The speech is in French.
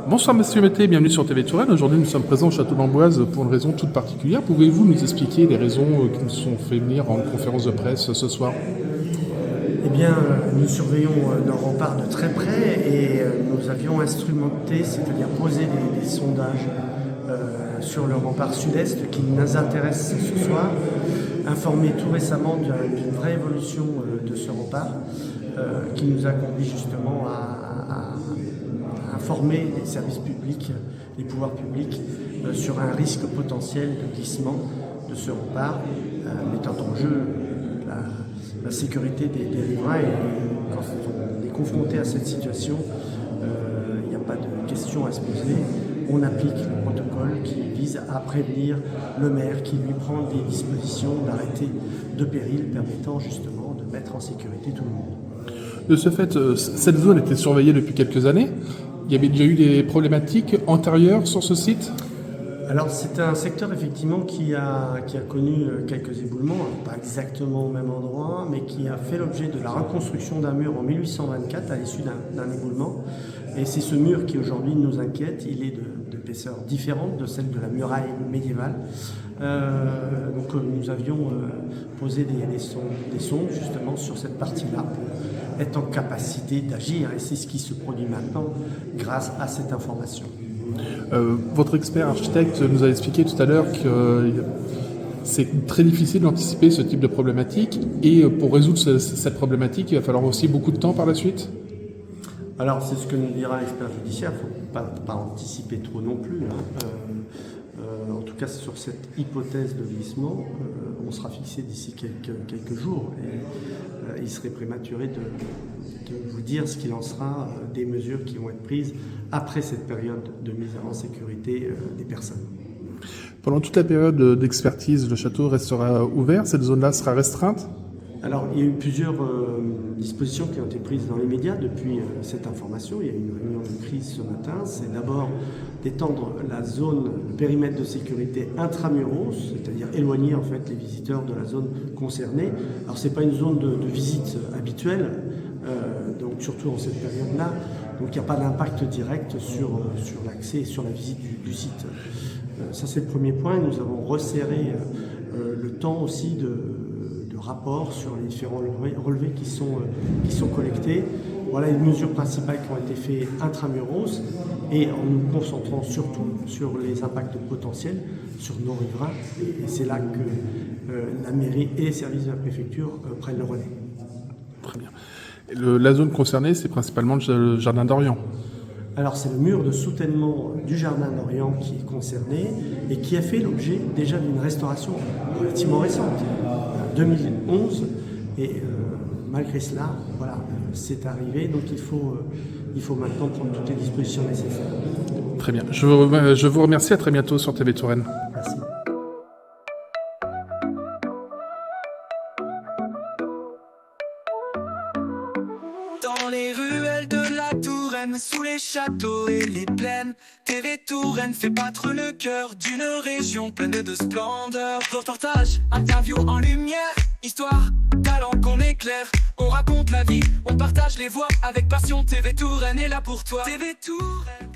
Bonsoir Monsieur Mété, bienvenue sur TV Touraine. Aujourd'hui nous sommes présents au Château d'Amboise pour une raison toute particulière. Pouvez-vous nous expliquer les raisons qui nous sont fait venir en conférence de presse ce soir? Eh bien, nous surveillons nos remparts de très près et nous avions instrumenté, c'est-à-dire posé des sondages sur le rempart sud-est qui nous intéresse ce soir, informé tout récemment d'une vraie évolution de ce rempart qui nous a conduit justement à informer les services publics, les pouvoirs publics sur un risque potentiel de glissement de ce rempart, mettant en jeu la sécurité des riverains. Et quand on est confronté à cette situation, il n'y a pas de question à se poser. On applique le protocole qui vise à prévenir le maire qui lui prend des dispositions d'arrêté de péril permettant justement de mettre en sécurité tout le monde. De ce fait, cette zone était surveillée depuis quelques années. Il y avait déjà eu des problématiques antérieures sur ce site? Alors c'est un secteur effectivement qui a connu quelques éboulements, pas exactement au même endroit, mais qui a fait l'objet de la reconstruction d'un mur en 1824 à l'issue d'un éboulement. Et c'est ce mur qui aujourd'hui nous inquiète. Il est d'épaisseur différente de celle de la muraille médiévale. Donc nous avions posé des sondes justement sur cette partie-là pour être en capacité d'agir. Et c'est ce qui se produit maintenant grâce à cette information. Votre expert architecte nous a expliqué tout à l'heure que c'est très difficile d'anticiper ce type de problématique et pour résoudre cette problématique, il va falloir aussi beaucoup de temps par la suite? Alors c'est ce que nous dira l'expert judiciaire, il ne faut pas anticiper trop non plus. En tout cas sur cette hypothèse de glissement, on sera fixé d'ici quelques jours et il serait prématuré de vous dire ce qu'il en sera des mesures qui vont être prises après cette période de mise en sécurité des personnes. Pendant toute la période d'expertise, le château restera ouvert, cette zone-là sera restreinte? Alors, il y a eu plusieurs dispositions qui ont été prises dans les médias depuis cette information. Il y a eu une réunion de crise ce matin. C'est d'abord d'étendre la zone, le périmètre de sécurité intramuros, c'est-à-dire éloigner en fait les visiteurs de la zone concernée. Alors, c'est pas une zone de visite habituelle, donc surtout en cette période-là. Donc, il n'y a pas d'impact direct sur l'accès et sur la visite du site. Ça, c'est le premier point. Nous avons resserré le temps aussi de rapport sur les différents relevés qui sont collectés. Voilà les mesures principales qui ont été faites intramuros et en nous concentrant surtout sur les impacts potentiels sur nos riverains. Et c'est là que la mairie et les services de la préfecture prennent le relais. Très bien. La zone concernée, c'est principalement le jardin d'Orient. Alors c'est le mur de soutènement du jardin d'Orient qui est concerné et qui a fait l'objet déjà d'une restauration relativement récente, 2011, et malgré cela, voilà, c'est arrivé, donc il faut maintenant prendre toutes les dispositions nécessaires. Très bien, je vous remercie, à très bientôt sur TV Touraine. Merci. Dans les ruelles de la Touraine, sous les châteaux et les plaines, TV Touraine fait battre le cœur d'une région pleine de splendeur. Reportage, interview en lumière, histoire, talent qu'on éclaire. On raconte la vie, on partage les voix avec passion. TV Touraine est là pour toi. TV Touraine.